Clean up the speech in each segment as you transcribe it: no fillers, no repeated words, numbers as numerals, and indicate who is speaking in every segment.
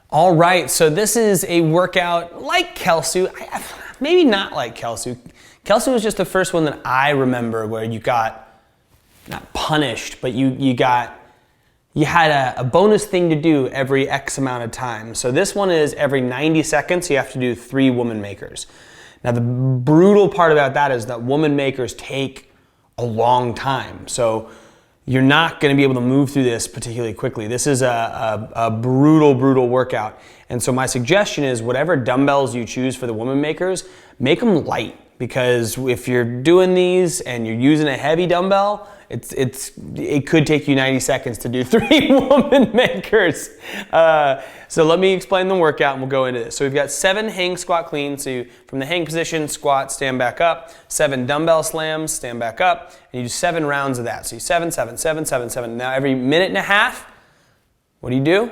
Speaker 1: All right, so this is a workout like Kelsey, maybe not like Kelsey. Kelsey was just the first one that I remember where you got, not punished, but you had a bonus thing to do every X amount of time. So this one is every 90 seconds, you have to do 3 woman makers. Now the brutal part about that is that woman makers take a long time. So you're not going to be able to move through this particularly quickly. This is a brutal workout. And so my suggestion is whatever dumbbells you choose for the woman makers, make them light. Because if you're doing these and you're using a heavy dumbbell, it could take you 90 seconds to do 3 woman makers. So let me explain the workout and we'll go into this. So we've got 7 hang squat cleans. So from the hang position, squat, stand back up. 7 dumbbell slams, stand back up. And you do 7 rounds of that. So you 7, 7, 7, 7, 7. Now every minute and a half, what do?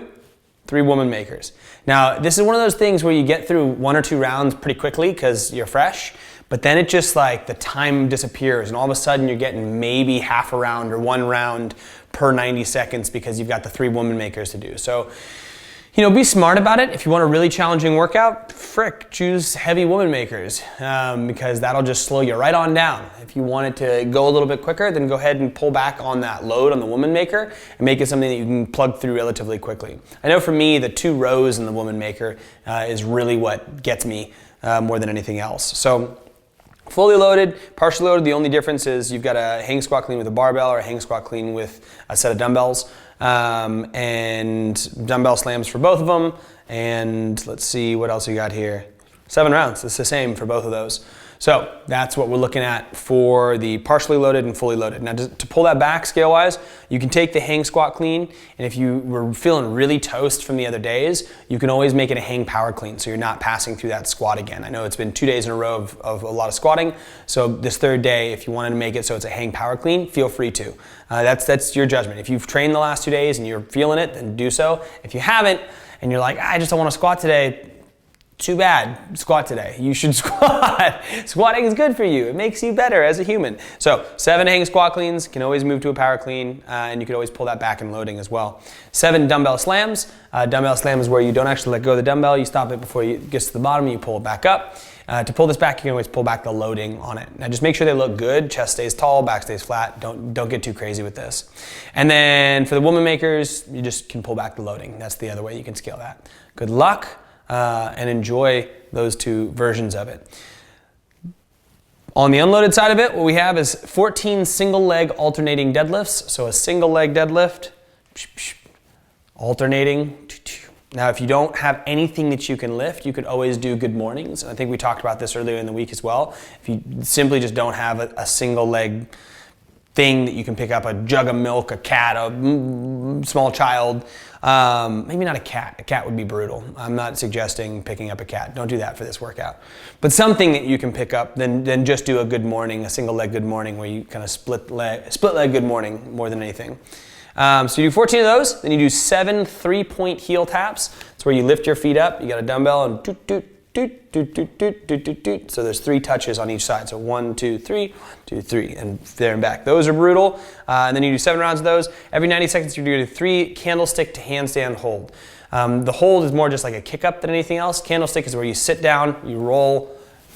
Speaker 1: 3 woman makers. Now this is one of those things where you get through 1 or 2 rounds pretty quickly because you're fresh. But then it just like the time disappears and all of a sudden you're getting maybe half a round or 1 round per 90 seconds because you've got the 3 woman makers to do. So, be smart about it. If you want a really challenging workout, choose heavy woman makers because that'll just slow you right on down. If you want it to go a little bit quicker, then go ahead and pull back on that load on the woman maker and make it something that you can plug through relatively quickly. I know for me, the 2 rows in the woman maker is really what gets me more than anything else. So, fully loaded, partially loaded, the only difference is you've got a hang squat clean with a barbell or a hang squat clean with a set of dumbbells and dumbbell slams for both of them. And let's see what else we got here. 7 rounds, it's the same for both of those. So that's what we're looking at for the partially loaded and fully loaded. Now to pull that back scale-wise, you can take the hang squat clean, and if you were feeling really toast from the other days, you can always make it a hang power clean so you're not passing through that squat again. I know it's been 2 days in a row of a lot of squatting, so this 3rd day, if you wanted to make it so it's a hang power clean, feel free to. That's your judgment. If you've trained the last 2 days and you're feeling it, then do so. If you haven't, and you're like, I just don't want to squat today, too bad, squat today. You should squat. Squatting is good for you. It makes you better as a human. So 7 hang squat cleans, can always move to a power clean, and you can always pull that back in loading as well. 7 dumbbell slams. Dumbbell slam is where you don't actually let go of the dumbbell. You stop it before it gets to the bottom and you pull it back up. To pull this back, you can always pull back the loading on it. Now just make sure they look good. Chest stays tall, back stays flat. Don't get too crazy with this. And then for the woman makers, you just can pull back the loading. That's the other way you can scale that. Good luck. And enjoy those 2 versions of it. On the unloaded side of it, what we have is 14 single leg alternating deadlifts. So a single leg deadlift, alternating. Now if you don't have anything that you can lift, you could always do good mornings. I think we talked about this earlier in the week as well. If you simply just don't have a single leg thing that you can pick up, a jug of milk, a cat, a small child, maybe not a cat. A cat would be brutal. I'm not suggesting picking up a cat. Don't do that for this workout. But something that you can pick up, then just do a good morning, a single leg good morning where you kind of split leg good morning more than anything. So you do 14 of those, then you do 7 3-point heel taps. It's where you lift your feet up, you got a dumbbell and toot, toot, toot, toot, toot, toot, toot, toot, toot. So there's 3 touches on each side. So 1, 2, 3, 2, 3, and there and back. Those are brutal. And then you do 7 rounds of those. Every 90 seconds you do 3 candlestick to handstand hold. The hold is more just like a kick up than anything else. Candlestick is where you sit down, you roll,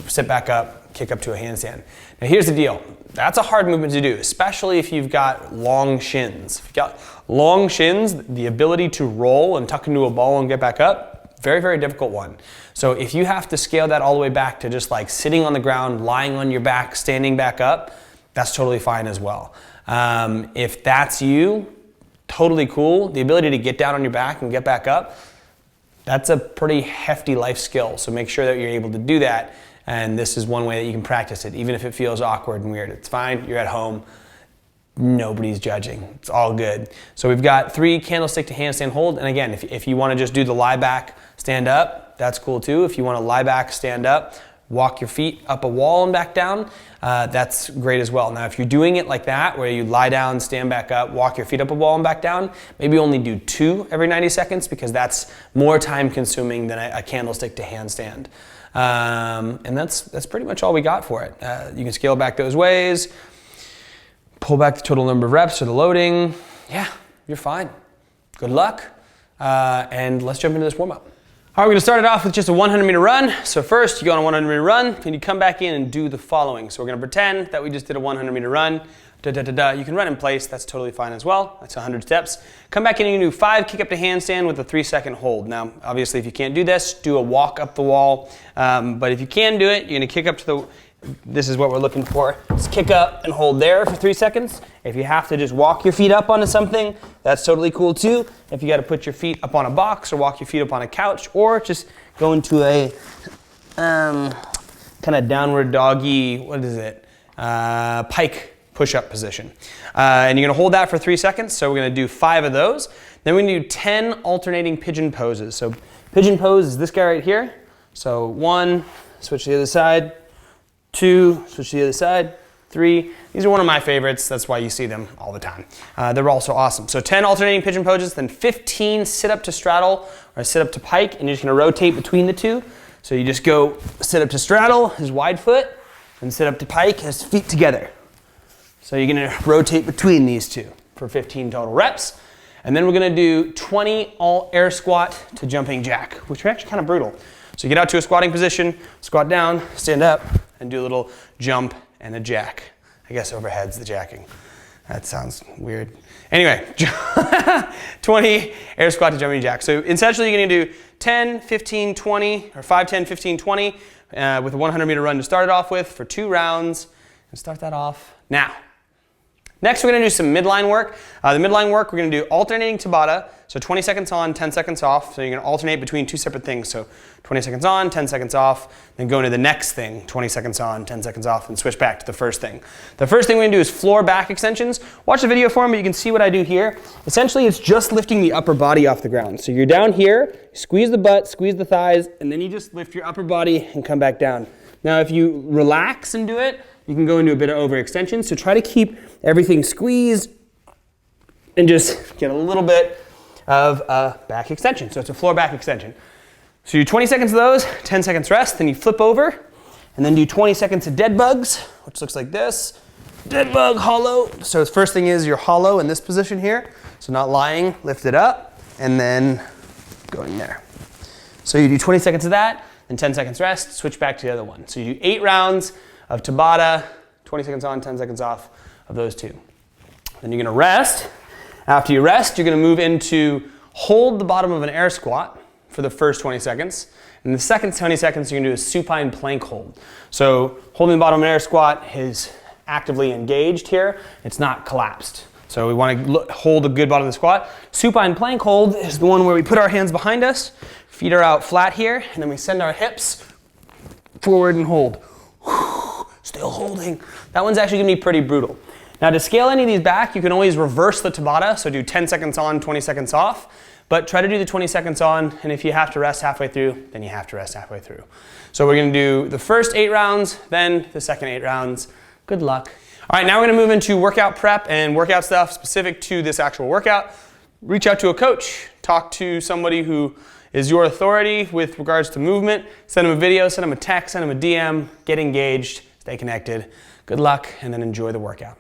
Speaker 1: sit back up, kick up to a handstand. Now here's the deal. That's a hard movement to do, especially if you've got long shins. If you've got long shins, the ability to roll and tuck into a ball and get back up, very, very difficult one. So if you have to scale that all the way back to just like sitting on the ground, lying on your back, standing back up, that's totally fine as well. If that's you, totally cool. The ability to get down on your back and get back up, that's a pretty hefty life skill. So make sure that you're able to do that. And this is one way that you can practice it, even if it feels awkward and weird. It's fine, you're at home. Nobody's judging. It's all good. So we've got 3 candlestick to handstand hold. And again, if you want to just do the lie back, stand up, that's cool too. If you want to lie back, stand up, walk your feet up a wall and back down, that's great as well. Now, if you're doing it like that, where you lie down, stand back up, walk your feet up a wall and back down, maybe only do 2 every 90 seconds because that's more time consuming than a candlestick to handstand. And that's pretty much all we got for it. You can scale back those ways, pull back the total number of reps or the loading. Yeah, you're fine. Good luck. and let's jump into this warm-up. All right, we're gonna start it off with just a 100-meter run. So first, you go on a 100-meter run, and you come back in and do the following. So we're gonna pretend that we just did a 100-meter run. You can run in place, that's totally fine as well. That's 100 steps. Come back in and you can do 5 kick up to handstand with a 3-second hold. Now, obviously, if you can't do this, do a walk up the wall. But if you can do it, you're gonna kick up to the, this is what we're looking for. Just kick up and hold there for 3 seconds. If you have to just walk your feet up onto something, that's totally cool too. If you gotta put your feet up on a box or walk your feet up on a couch, or just go into a kind of downward doggy, what is it? Pike push-up position. And you're gonna hold that for 3 seconds, so we're gonna do 5 of those. Then we're gonna do 10 alternating pigeon poses. So pigeon pose is this guy right here. So 1, switch to the other side, 2, switch to the other side, 3. These are one of my favorites, that's why you see them all the time. They're also awesome. So 10 alternating pigeon poses, then 15 sit up to straddle or sit up to pike, and you're just gonna rotate between the two. So you just go sit up to straddle, his wide foot, and sit up to pike, his feet together. So you're gonna rotate between these two for 15 total reps. And then we're gonna do 20 all air squat to jumping jack, which are actually kind of brutal. So you get out to a squatting position, squat down, stand up, and do a little jump and a jack. I guess overhead's the jacking. That sounds weird. Anyway, 20 air squat to jumping jack. So essentially you're gonna do 10, 15, 20, or 5, 10, 15, 20 with a 100-meter run to start it off with for 2 rounds. And start that off now. Next, we're gonna do some midline work. The midline work, we're gonna do alternating Tabata. So 20 seconds on, 10 seconds off. So you're gonna alternate between 2 separate things. So 20 seconds on, 10 seconds off, then go into the next thing, 20 seconds on, 10 seconds off, and switch back to the first thing. The first thing we're gonna do is floor back extensions. Watch the video for them, but you can see what I do here. Essentially, it's just lifting the upper body off the ground. So you're down here, squeeze the butt, squeeze the thighs, and then you just lift your upper body and come back down. Now, if you relax and do it, you can go into a bit of overextension. So try to keep everything squeezed and just get a little bit of a back extension. So it's a floor back extension. So you do 20 seconds of those, 10 seconds rest, then you flip over, and then do 20 seconds of dead bugs, which looks like this. Dead bug, hollow. So the first thing is you're hollow in this position here. So not lying, lift it up, and then going there. So you do 20 seconds of that, then 10 seconds rest, switch back to the other one. So you do 8 rounds of Tabata, 20 seconds on, 10 seconds off of those 2. Then you're gonna rest. After you rest, you're gonna move into hold the bottom of an air squat for the first 20 seconds. And the second 20 seconds, you're gonna do a supine plank hold. So holding the bottom of an air squat is actively engaged here. It's not collapsed. So we wanna hold a good bottom of the squat. Supine plank hold is the one where we put our hands behind us, feet are out flat here, and then we send our hips forward and hold. Still holding. That one's actually gonna be pretty brutal. Now to scale any of these back, you can always reverse the Tabata, so do 10 seconds on, 20 seconds off, but try to do the 20 seconds on, and if you have to rest halfway through, then you have to rest halfway through. So we're gonna do the first 8 rounds, then the second 8 rounds. Good luck. All right, now we're gonna move into workout prep and workout stuff specific to this actual workout. Reach out to a coach, talk to somebody who is your authority with regards to movement, send them a video, send them a text, send them a DM, get engaged, stay connected. Good luck, and then enjoy the workout.